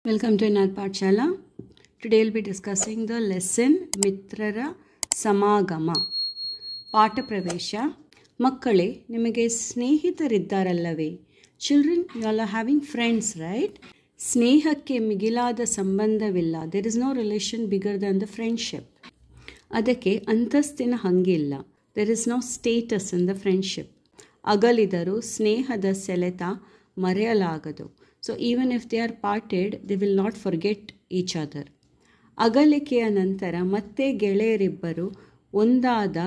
Welcome to Anand Pathshala. Today we'll be discussing the lesson Mitrara Samagama. ಪಾಠ ಪ್ರವೇಶ. ಮಕ್ಕಳೇ, ನಿಮಗೆ ಸ್ನೇಹಿತರಿದ್ದಾರಲ್ಲವೇ? Children, you all are having friends, right? ಸ್ನೇಹಕ್ಕೆ ಮಿಗಿಲಾದ ಸಂಬಂಧವಿಲ್ಲ. There is no relation bigger than the friendship. ಅದಕ್ಕೆ ಅಂತಸ್ತಿನ ಹಂಗಿಲ್ಲ. There is no status in the friendship. ಅಗಲಿದರೂ ಸ್ನೇಹದ ಸೆಳೆತ ಮರೆಯಲಾಗದು. So even if they are parted, they will not forget each other. ಅಗಲಿಕೆಯ ನಂತರ ಮತ್ತೆ ಗೆಳೆಯರಿಬ್ಬರು ಒಂದಾದ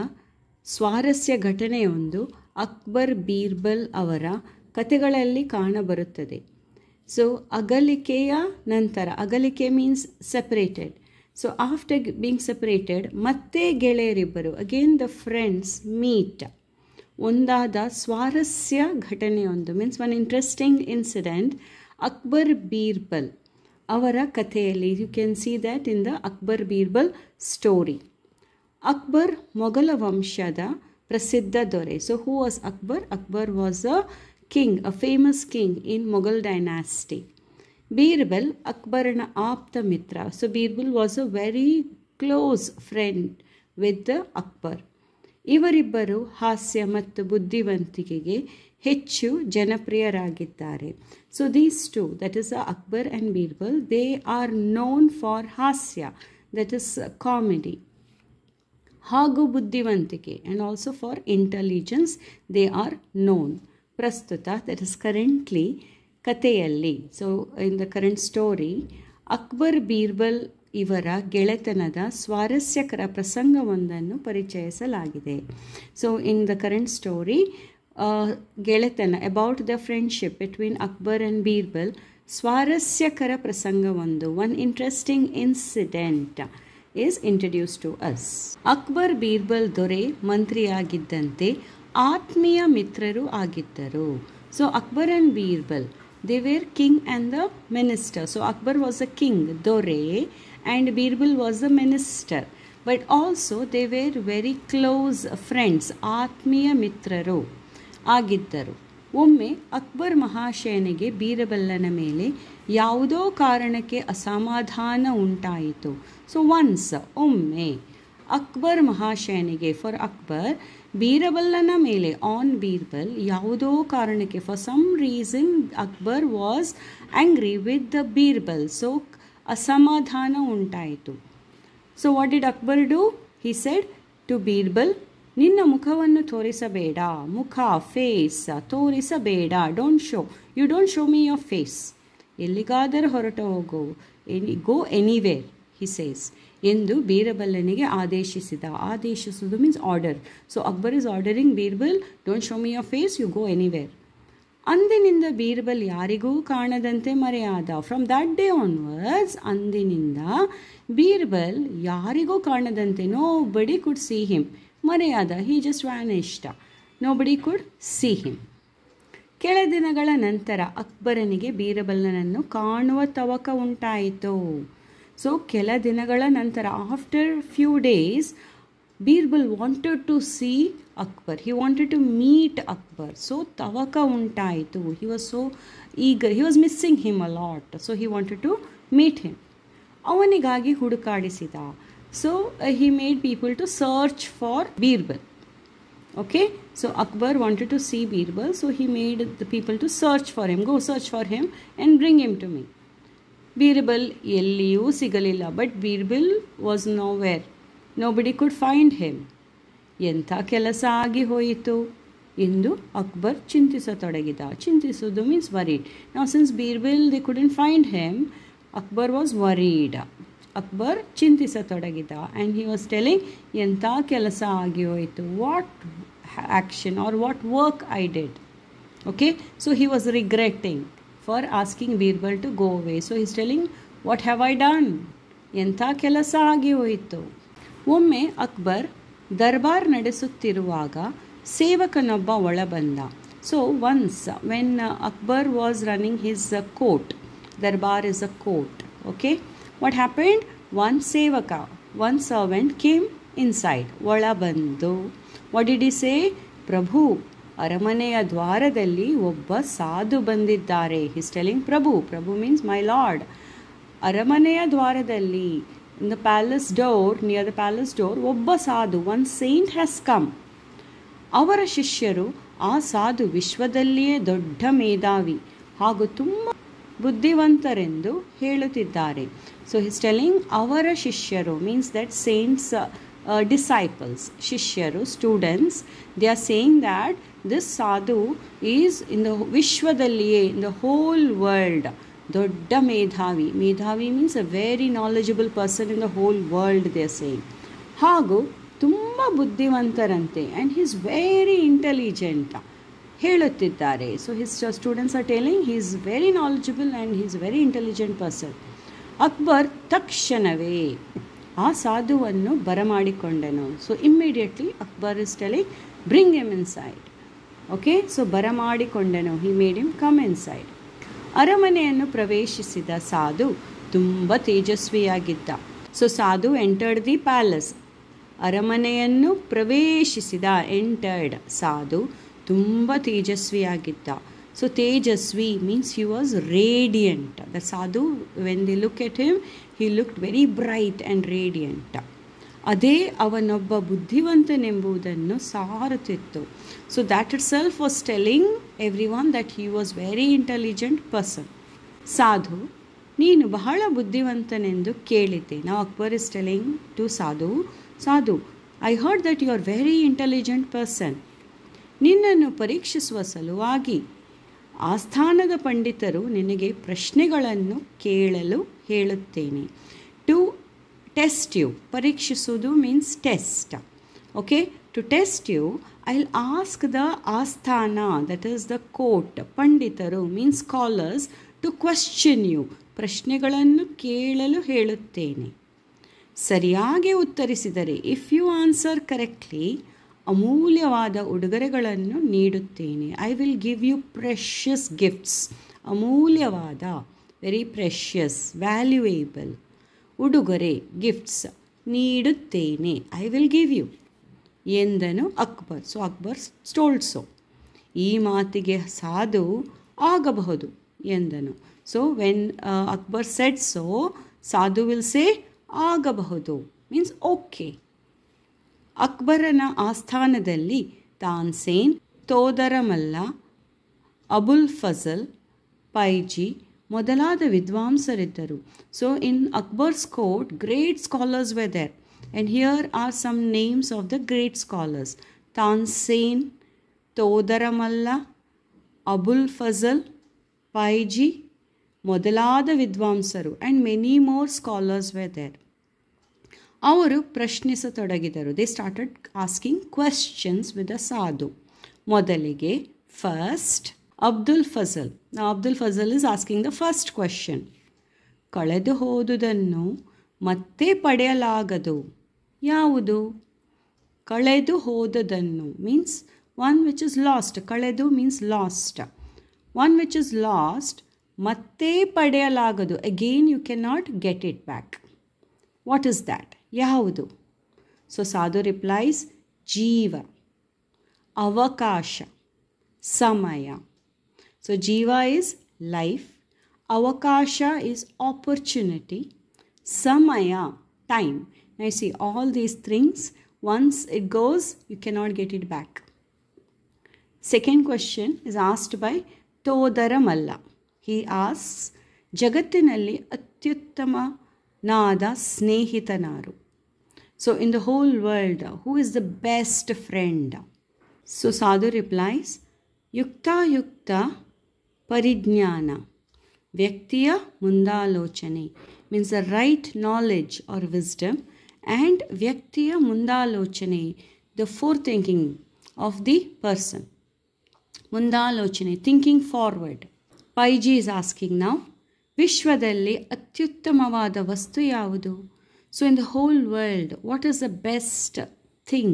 ಸ್ವಾರಸ್ಯ ಘಟನೆಯೊಂದು ಅಕ್ಬರ್ ಬೀರ್ಬಲ್ ಅವರ ಕಥೆಗಳಲ್ಲಿ ಕಾಣಬರುತ್ತದೆ. ಸೊ ಅಗಲಿಕೆಯ ನಂತರ, ಅಗಲಿಕೆ means separated. So after being separated ಮತ್ತೆ ಗೆಳೆಯರಿಬ್ಬರು, ಅಗೇನ್ ದ ಫ್ರೆಂಡ್ಸ್ ಮೀಟ್. ಒಂದಾದ ಸ್ವಾರಸ್ಯ ಘಟನೆಯೊಂದು means one interesting incident Akbar Birbal ಅವರ ಕಥೆಯಲ್ಲಿ. You can see that in the Akbar Birbal story. Akbar ಮೊಘಲ ವಂಶದ ಪ್ರಸಿದ್ಧ ದೊರೆ. So who was Akbar? Akbar was a king, a famous king in Mughal dynasty. Birbal ಅಕ್ಬರನ ಆಪ್ತ ಮಿತ್ರ. So Birbal was a very close friend with the Akbar. ಇವರಿಬ್ಬರು ಹಾಸ್ಯ ಮತ್ತು ಬುದ್ಧಿವಂತಿಕೆಗೆ ಹೆಚ್ಚು ಜನಪ್ರಿಯರಾಗಿದ್ದಾರೆ. So these two, that is Akbar and Birbal, they are known for ಹಾಸ್ಯ, ದಟ್ ಇಸ್ ಕಾಮಿಡಿ, ಹಾಗೂ ಬುದ್ಧಿವಂತಿಕೆ and also for intelligence they are known. ಪ್ರಸ್ತುತ, ದಟ್ ಇಸ್ ಕರೆಂಟ್ಲಿ, ಕಥೆಯಲ್ಲಿ, so in the current story, Akbar Birbal ಇವರ ಗೆಳೆತನದ ಸ್ವಾರಸ್ಯಕರ ಪ್ರಸಂಗವೊಂದನ್ನು ಪರಿಚಯಿಸಲಾಗಿದೆ. So in the current story, ಗೆಳೆತನ, about the friendship between Akbar and Birbal, ಸ್ವಾರಸ್ಯಕರ ಪ್ರಸಂಗವೊಂದು, one interesting incident is introduce to us. Akbar Birbal ದೊರೆ ಮಂತ್ರಿಯಾಗಿದ್ದಂತೆ ಆತ್ಮೀಯ ಮಿತ್ರರು ಆಗಿದ್ದರು. So Akbar and Birbal, they were king and the minister. So Akbar was a king, Dore, and Birbal was a minister. But also they were very close friends, ಆತ್ಮೀಯ ಮಿತ್ರರು ಆಗಿದ್ದರು. ಒಮ್ಮೆ ಅಕ್ಬರ್ ಮಹಾಶಯನಿಗೆ ಬೀರಬಲ್ಲನ ಮೇಲೆ ಯಾವುದೋ ಕಾರಣಕ್ಕೆ ಅಸಮಾಧಾನ ಉಂಟಾಯಿತು. ಸೊ ಒನ್ಸ್, ಒಮ್ಮೆ, ಅಕ್ಬರ್ ಮಹಾಶಯನಿಗೆ, ಫಾರ್ ಅಕ್ಬರ್, ಬೀರಬಲ್ಲನ ಮೇಲೆ, ಆನ್ ಬೀರ್ಬಲ್, ಯಾವುದೋ ಕಾರಣಕ್ಕೆ, for some reason Akbar was angry with the Birbal. So ಅಸಮಾಧಾನ ಉಂಟಾಯಿತು. So what did Akbar do? He said to Birbal, ನಿನ್ನ ಮುಖವನ್ನು ತೋರಿಸಬೇಡ, ಮುಖ, ಫೇಸ್ ತೋರಿಸಬೇಡ, you don't show me your face. ಎಲ್ಲಿಗಾದರೂ ಹೊರಟು ಹೋಗು, ಗೋ ಎನಿವೇರ್, ಹಿ ಸೇಸ್, ಎಂದು ಬೀರಬಲ್ಲನಿಗೆ ಆದೇಶಿಸಿದ. ಆದೇಶಿಸುವುದು means order. So Akbar is ordering Birbal, don't show me your face, you go anywhere. ಅಂದಿನಿಂದ ಬೀರ್ಬಲ್ ಯಾರಿಗೂ ಕಾಣದಂತೆ ಮರೆಯಾದ. ಫ್ರಮ್ ದ್ಯಾಟ್ ಡೇ ಆನ್ವರ್ಡ್ಸ್, ಅಂದಿನಿಂದ ಬೀರ್ಬಲ್ ಯಾರಿಗೂ ಕಾಣದಂತೆ, nobody could see him, ಮರೆಯಾದ. He just vanished, nobody could see him. ಕೆಲ ದಿನಗಳ ನಂತರ ಅಕ್ಬರನಿಗೆ ಬೀರಬಲ್ಲನನ್ನು ಕಾಣುವ ತವಕ ಉಂಟಾಯಿತು. ಸೊ ಕೆಲ ದಿನಗಳ ನಂತರ, after few days, Birbal wanted to see Akbar, he wanted to meet Akbar. So ತವಕ ಉಂಟಾಯಿತು. He was so eager, he was missing him a lot. So he wanted to meet him. ಅವನಿಗಾಗಿ ಹುಡುಕಾಡಿಸಿದ. So he made people to search for Birbal. Okay, so Akbar wanted to see Birbal, so he made the people to search for him, go search for him and bring him to me. Birbal ಎಲ್ಲಿಯೂ ಸಿಗಲಿಲ್ಲ. But Birbal was nowhere, nobody could find him. ಎಂಥ ಕೆಲಸ ಆಗಿ ಹೋಯಿತು ಎಂದು ಅಕ್ಬರ್ ಚಿಂತಿಸತೊಡಗಿದ. ಚಿಂತಿಸೋದು means worried. ನಾವು since Birbal they couldn't find him, Akbar was worried. Akbar ಚಿಂತಿಸತೊಡಗಿದ. ಆ್ಯಂಡ್ ಹಿ ವಾಸ್ ಟೆಲಿಂಗ್, ಎಂಥ ಕೆಲಸ ಆಗಿ ಹೋಯಿತು, what action or what work I did. Okay, so he was regretting for asking Birbal to go away. So he's telling, what have I done? ಎಂಥ ಕೆಲಸ ಆಗಿ ಹೋಯಿತು. ಒಮ್ಮೆ ಅಕ್ಬರ್ ದರ್ಬಾರ್ ನಡೆಸುತ್ತಿರುವಾಗ ಸೇವಕನೊಬ್ಬ ಒಳಬಂದ. So once when Akbar was running his court, darbar is a court, okay, what happened? One ಸೇವಕ, ಒನ್ ಸರ್ವೆಂಟ್ ಕೇಮ್ ಇನ್ಸೈಡ್, ಒಳಬಂದು. What did he say? ಪ್ರಭು, ಅರಮನೆಯ ದ್ವಾರದಲ್ಲಿ ಒಬ್ಬ ಸಾಧು ಬಂದಿದ್ದಾರೆ. ಹಿಸ್ ಟೆಲಿಂಗ್ ಪ್ರಭು, ಪ್ರಭು ಮೀನ್ಸ್ ಮೈ ಲಾರ್ಡ್. ಅರಮನೆಯ ದ್ವಾರದಲ್ಲಿ, in the palace door, near the palace door, ಒಬ್ಬ ಸಾಧು, ಒನ್ ಸೇಂಟ್ ಹ್ಯಾಸ್ ಕಮ್. ಅವರ ಶಿಷ್ಯರು ಆ ಸಾಧು ವಿಶ್ವದಲ್ಲಿಯೇ ದೊಡ್ಡ ಮೇಧಾವಿ ಹಾಗೂ ತುಂಬ ಬುದ್ಧಿವಂತರೆಂದು ಹೇಳುತ್ತಿದ್ದಾರೆ. ಸೊ ಹಿಸ್ ಟೆಲಿಂಗ್ ಅವರ ಶಿಷ್ಯರು ಮೀನ್ಸ್ ದಟ್ ಸೇಂಟ್ಸ್ ಡಿಸೈಪಲ್ಸ್, ಶಿಷ್ಯರು, students, they are saying that this sadhu is in the ವಿಶ್ವದಲ್ಲಿಯೇ, ಇನ್ ದ ಹೋಲ್ ವರ್ಲ್ಡ್, ದೊಡ್ಡ ಮೇಧಾವಿ. ಮೇಧಾವಿ means a very knowledgeable person in the whole world, they are saying. ಹಾಗೂ ತುಂಬ ಬುದ್ಧಿವಂತರಂತೆ, and he is very intelligent ಹೇಳುತ್ತಿದ್ದಾರೆ. So his students are telling he is very knowledgeable and he is very intelligent person. Akbar ತಕ್ಷಣವೇ ಆ ಸಾಧುವನ್ನು ಬರಮಾಡಿಕೊಂಡನು. So immediately Akbar is telling bring him inside. Okay, so ಬರಮಾಡಿಕೊಂಡನು, he made him come inside. ಅರಮನೆಯನ್ನು ಪ್ರವೇಶಿಸಿದ ಸಾಧು ತುಂಬ ತೇಜಸ್ವಿಯಾಗಿದ್ದ. So sadhu entered the palace. ಅರಮನೆಯನ್ನು ಪ್ರವೇಶಿಸಿದ, ಎಂಟರ್ಡ್, ಸಾಧು ತುಂಬ ತೇಜಸ್ವಿಯಾಗಿದ್ದ. ಸೊ ತೇಜಸ್ವಿ means he was radiant. The sadhu, when they look at him, he looked very bright and radiant. ಅದೇ ಅವನೊಬ್ಬ ಬುದ್ಧಿವಂತನೆಂಬುದನ್ನು ಸಾರುತ್ತಿತ್ತು. So that itself was telling everyone that he was very intelligent person. ಸಾಧು, ನೀನು ಬಹಳ ಬುದ್ಧಿವಂತನೆಂದು ಕೇಳಿದ್ದೆ. ನಾವು Akbar is telling to sadhu, sadhu, I heard that you are very intelligent person. ನಿನ್ನನ್ನು ಪರೀಕ್ಷಿಸುವ ಸಲುವಾಗಿ ಆಸ್ಥಾನದ ಪಂಡಿತರು ನಿನಗೆ ಪ್ರಶ್ನೆಗಳನ್ನು ಕೇಳಲು ಹೇಳುತ್ತೇನೆ. ಟು ಟೆಸ್ಟ್ ಯು, ಪರೀಕ್ಷಿಸುವುದು means test. Okay, to test you I will ask the ಆಸ್ಥಾನ, ದಟ್ ಈಸ್ ದ ಕೋರ್ಟ್, ಪಂಡಿತರು means scholars, to question you, ಪ್ರಶ್ನೆಗಳನ್ನು ಕೇಳಲು ಹೇಳುತ್ತೇನೆ. ಸರಿಯಾಗಿ ಉತ್ತರಿಸಿದರೆ, ಇಫ್ ಯು ಆನ್ಸರ್ ಕರೆಕ್ಟ್ಲಿ, ಅಮೂಲ್ಯವಾದ ಉಡುಗೊರೆಗಳನ್ನು ನೀಡುತ್ತೇನೆ. I will give you precious gifts. ಅಮೂಲ್ಯವಾದ, ವೆರಿ ಪ್ರೆಷಿಯಸ್, ವ್ಯಾಲ್ಯೂಯೇಬಲ್, ಉಡುಗೊರೆ, ಗಿಫ್ಟ್ಸ್ ನೀಡುತ್ತೇನೆ. ಐ ವಿಲ್ ಗಿವ್ ಯು ಎಂದನು Akbar. So Akbar told so. ಈ ಮಾತಿಗೆ ಸಾಧು ಆಗಬಹುದು ಎಂದನು. So when Akbar shed so, ಸಾಧು ವಿಲ್ ಸೇ ಆಗಬಹುದು ಮೀನ್ಸ್ ಓಕೆ. ಅಕ್ಬರನ ಆಸ್ಥಾನದಲ್ಲಿ ತಾನ್ಸೇನ್, ತೋದರಮಲ್ಲ, ಅಬುಲ್ ಫಜಲ್, ಪೈಜಿ ಮೊದಲಾದ ವಿದ್ವಾಂಸರಿದ್ದರು. So in Akbar's court great scholars were there, and here are some names of the great scholars: Tansen, Todarmal, Abul Fazal, Faizi ಮೊದಲಾದ ವಿದ್ವಾಂಸರು, and many more scholars were there. ಅವರು ಪ್ರಶ್ನಿಸತೊಡಗಿದರು. They started asking questions with the sadhu. ಮೊದಲಿಗೆ first Abdul Fazal. Abdul Fazal is asking the first question. ಕಳೆದು ಹೋದುದನ್ನು ಮತ್ತೆ ಪಡೆಯಲಾಗದು. ಯಾವುದು? ಕಳೆದು ಹೋದದನ್ನು means one which is lost. ಕಳೆದು means last. One which is lost ಮತ್ತೆ ಪಡೆಯಲಾಗದು. Again you can not get it back. What is that? ಯಾವುದು? ಸೊ ಸಾಧು ರಿಪ್ಲೈಸ್: ಜೀವ, ಅವಕಾಶ, ಸಮಯ. ಸೊ ಜೀವ ಈಸ್ ಲೈಫ್, ಅವಕಾಶ ಈಸ್ ಆಪರ್ಚುನಿಟಿ, ಸಮಯ time. Now you see all these things, once it goes you cannot get it back. Second question is asked by Todaramalla. He asks, ಜಗತ್ತಿನಲ್ಲಿ ಅತ್ಯುತ್ತಮನಾದ ಸ್ನೇಹಿತನಾರು? So in the whole world, who is the best friend? So Sadhu replies, Yukta Yukta Parijnana. ವ್ಯಕ್ತಿಯ ಮುಂದಾಲೋಚನೆ means the right knowledge or wisdom, and ವ್ಯಕ್ತಿಯ ಮುಂದಾಲೋಚನೆ, the forethinking of the person. ಮುಂದಾಲೋಚನೆ, thinking forward. ಪೈಜಿ is asking now, ವಿಶ್ವದಲ್ಲಿ ಅತ್ಯುತ್ತಮವಾದ ವಸ್ತು ಯಾವುದು? So in the whole world, what is the best thing?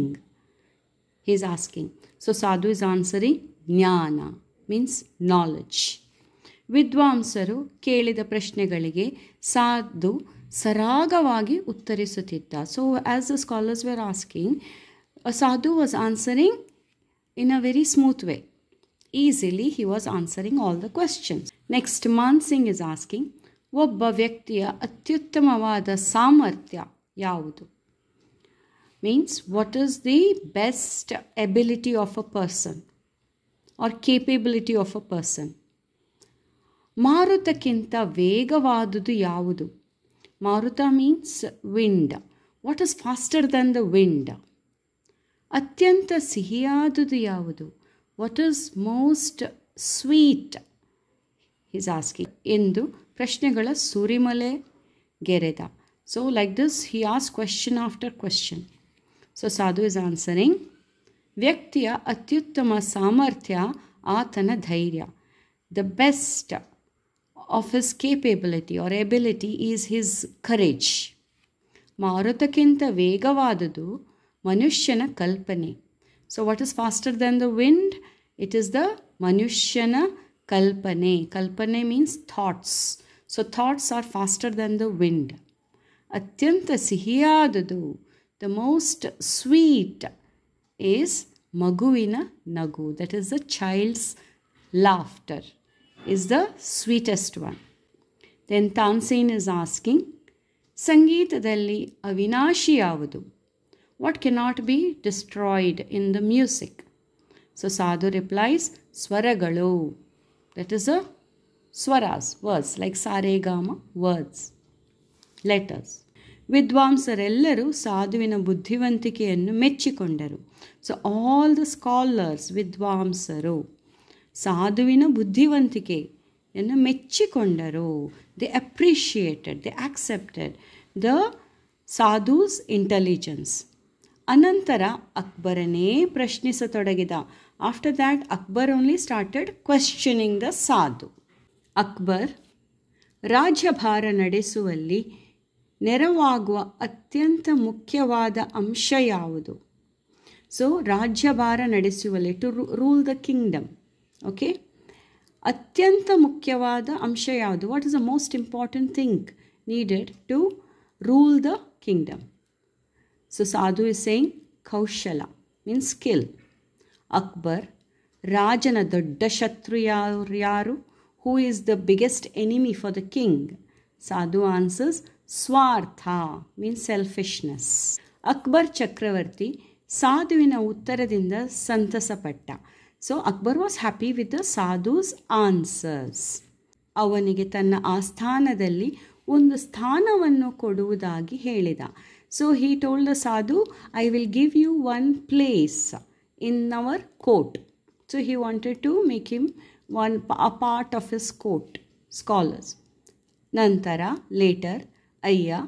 He is asking. So Sadhu is answering, ಜ್ಞಾನ means knowledge. ವಿದ್ವಾಂಸರು ಕೇಳಿದ ಪ್ರಶ್ನೆಗಳಿಗೆ ಸಾಧು ಸರಾಗವಾಗಿ ಉತ್ತರಿಸುತ್ತಿದ್ದ. So as the scholars were asking, sadhu was answering in a very smooth way. Easily he was answering all the questions. Next, Man Singh is asking, ಒಬ್ಬ ವ್ಯಕ್ತಿಯ ಅತ್ಯುತ್ತಮವಾದ ಸಾಮರ್ಥ್ಯ ಯಾವುದು? Means what is the best ability of a person or capability of a person. ಮಾರುತಕ್ಕಿಂತ ವೇಗವಾದುದು ಯಾವುದು? ಮಾರುತ means wind. What is faster than the wind? ಅತ್ಯಂತ ಸಿಹಿಯಾದುದು ಯಾವುದು? What is most sweet is asking ಎಂದು ಪ್ರಶ್ನೆಗಳ ಸುರಿಮಲೆ ಗೆರೆದ. So like this he ask question after question. So sadhu is answering. ವ್ಯಕ್ತಿಯ ಅತ್ಯುತ್ತಮ ಸಾಮರ್ಥ್ಯ ಆತನ ಧೈರ್ಯ. The best of his capability or ability is his courage. ಮಾರುತಕ್ಕಿಂತ ವೇಗವಾದುದು ಮನುಷ್ಯನ ಕಲ್ಪನೆ. So what is faster than the wind? It is the ಮನುಷ್ಯನ ಕಲ್ಪನೆ. ಕಲ್ಪನೆ means thoughts. So thoughts are faster than the wind. ಅತ್ಯಂತ ಸಿಹಿಯಾದುದು, ದ ಮೋಸ್ಟ್ ಸ್ವೀಟ್ ಈಸ್ ಮಗುವಿನ ನಗು. That is the child's laughter is the sweetest one. Then Tansen is asking, ಸಂಗೀತದಲ್ಲಿ ಅವಿನಾಶಿ ಯಾವುದು? What cannot be destroyed in the music? So Sadhu replies, Swaragalu. That is a swaras, words, like Saregama, words, letters. ವಿದ್ವಾಂಸರೆಲ್ಲರೂ ಸಾಧುವಿನ ಬುದ್ಧಿವಂತಿಕೆಯನ್ನು ಮೆಚ್ಚಿಕೊಂಡರು. So all the scholars, ವಿದ್ವಾಂಸರು ಸಾಧುವಿನ ಬುದ್ಧಿವಂತಿಕೆಯನ್ನು ಮೆಚ್ಚಿಕೊಂಡರು. They appreciated, they accepted the sadhu's intelligence. ಅನಂತರ ಅಕ್ಬರನೇ ಪ್ರಶ್ನಿಸತೊಡಗಿದ. After that Akbar only started questioning the sadhu. Akbar, ರಾಜ್ಯಭಾರ ನಡೆಸುವಲ್ಲಿ ನೆರವಾಗುವ ಅತ್ಯಂತ ಮುಖ್ಯವಾದ ಅಂಶ ಯಾವುದು? ಸೊ ರಾಜ್ಯಭಾರ ನಡೆಸುವಲ್ಲಿ, to rule the kingdom. Okay, ಅತ್ಯಂತ ಮುಖ್ಯವಾದ ಅಂಶ ಯಾವುದು? What is the most important thing needed to rule the kingdom? So Sadhu is saying Kaushala means skill. Akbar, ರಾಜನ ದೊಡ್ಡ ಶತ್ರು ಯಾರು? Who is the biggest enemy for the king? Sadhu answers Swartha means selfishness. Akbar ಚಕ್ರವರ್ತಿ ಸಾಧುವಿನ ಉತ್ತರದಿಂದ ಸಂತಸಪಟ್ಟ. So Akbar was happy with the sadhu's answers. ಅವನಿಗೆ ತನ್ನ ಆಸ್ಥಾನದಲ್ಲಿ ಒಂದು ಸ್ಥಾನವನ್ನು ಕೊಡುವುದಾಗಿ ಹೇಳಿದ. So he told the sadhu, I will give you one place in our court. So he wanted to make him a part of his court, scholars. ನಂತರ later, ಅಯ್ಯ,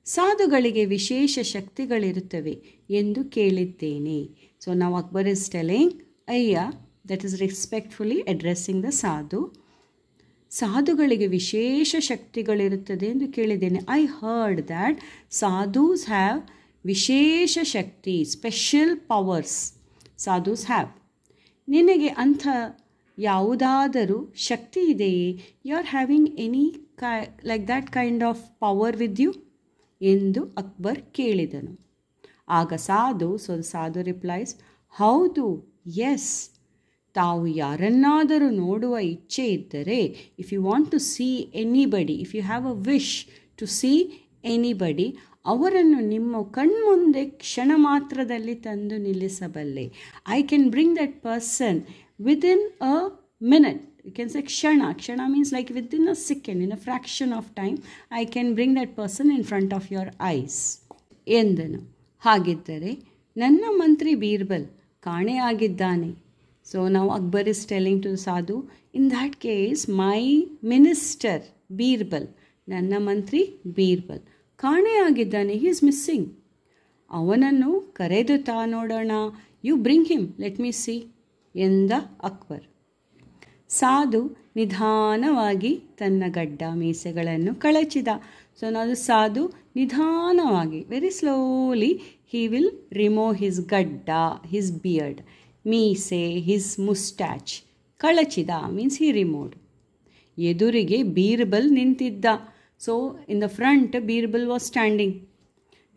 ಸಾಧುಗಳಿಗೆ ವಿಶೇಷ ಶಕ್ತಿಗಳಿರುತ್ತವೆ ಎಂದು ಕೇಳಿದ್ದೇನೆ. ಸೊ ನಾವು ಅಕ್ಬರ್ ಇಸ್ ಟೆಲಿಂಗ್, ಅಯ್ಯ, that is respectfully addressing the sadhu. ಸಾಧುಗಳಿಗೆ ವಿಶೇಷ ಶಕ್ತಿಗಳಿರುತ್ತದೆ ಎಂದು ಕೇಳಿದ್ದೇನೆ. I heard that sadhus have ವಿಶೇಷ ಶಕ್ತಿ, ಸ್ಪೆಷಲ್ ಪವರ್ಸ್ ಸಾಧುಸ್ ಹ್ಯಾವ್. ನಿನಗೆ ಅಂಥ ಯಾವುದಾದರೂ ಶಕ್ತಿ ಇದೆಯೇ? You are having any like that kind of power with you ಎಂದು ಅಕ್ಬರ್ ಕೇಳಿದನು. ಆಗ ಸಾಧು ರಿಪ್ಲೈಸ್, ಹೌದು, ಎಸ್. ತಾವು ಯಾರನ್ನಾದರೂ ನೋಡುವ ಇಚ್ಛೆ ಇದ್ದರೆ, if you want to see anybody, if you have a wish to see anybody, ಅವರನ್ನು ನಿಮ್ಮ ಕಣ್ಮುಂದೆ ಕ್ಷಣ ಮಾತ್ರದಲ್ಲಿ ತಂದು ನಿಲ್ಲಿಸಬಲ್ಲೆ. I can bring that person within a minute. You can say ಕ್ಷಣ means like within a second, in a fraction of time I can bring that person in front of your eyes ಎಂದನು. ಹಾಗಿದ್ದರೆ ನನ್ನ ಮಂತ್ರಿ Birbal ಕಾಣೆಯಾಗಿದ್ದಾನೆ. So now Akbar is telling to the sadhu, in that case my minister Birbal, ನನ್ನ ಮಂತ್ರಿ Birbal ಕಾಣೆಯಾಗಿದ್ದಾನೆ, he is missing. ಅವನನ್ನು ಕರೆದು ನೋಡೋಣ. You bring him, let me see ಎಂದ ಅಕ್ಬರ್. ಸಾಧು ನಿಧಾನವಾಗಿ ತನ್ನ ಗಡ್ಡ ಮೀಸೆಗಳನ್ನು ಕಳಚಿದ. ಸೊ ನಾವು ಸಾಧು ನಿಧಾನವಾಗಿ, very slowly, he will remove his ಗಡ್ಡ, his beard, ಮೀಸೆ, ಹಿಸ್ ಮುಸ್ಟ್ಯಾಚ್. ಕಳಚಿದ ಮೀನ್ಸ್ ಹಿ ರಿಮೂವ್ಡ್. ಎದುರಿಗೆ ಬೀರ್ಬಲ್ ನಿಂತಿದ್ದ. So in the front Birbal was standing.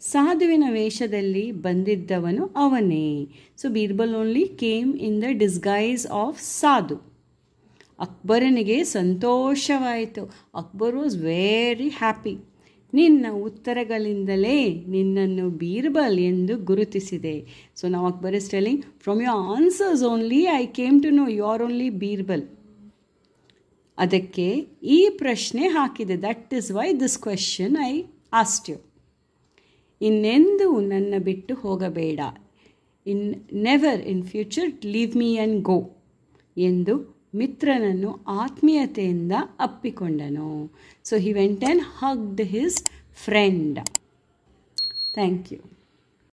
ಸಾಧುವಿನ ವೇಷದಲ್ಲಿ ಬಂದಿದ್ದವನು ಅವನೇ. So Birbal only came in the disguise of sadhu. ಅಕ್ಬರನಿಗೆ ಸಂತೋಷವಾಯಿತು. Akbar was very happy. ನಿನ್ನ ಉತ್ತರಗಳಿಂದಲೇ ನಿನ್ನನ್ನು ಬೀರ್ಬಲ್ ಎಂದು ಗುರುತಿಸಿದೆ. ಸೊ ನಾವು Akbar is telling, from your answers only I came to know you are only Birbal. ಅದಕ್ಕೆ ಈ ಪ್ರಶ್ನೆ ಹಾಕಿದೆ. That is why this question I asked you. ಇನ್ನೆಂದೂ ನನ್ನ ಬಿಟ್ಟು ಹೋಗಬೇಡ, never in future leave me and go ಎಂದು ಮಿತ್ರನನ್ನು ಆತ್ಮೀಯತೆಯಿಂದ ಅಪ್ಪಿಕೊಂಡನು. So he went and hugged his friend. Thank you.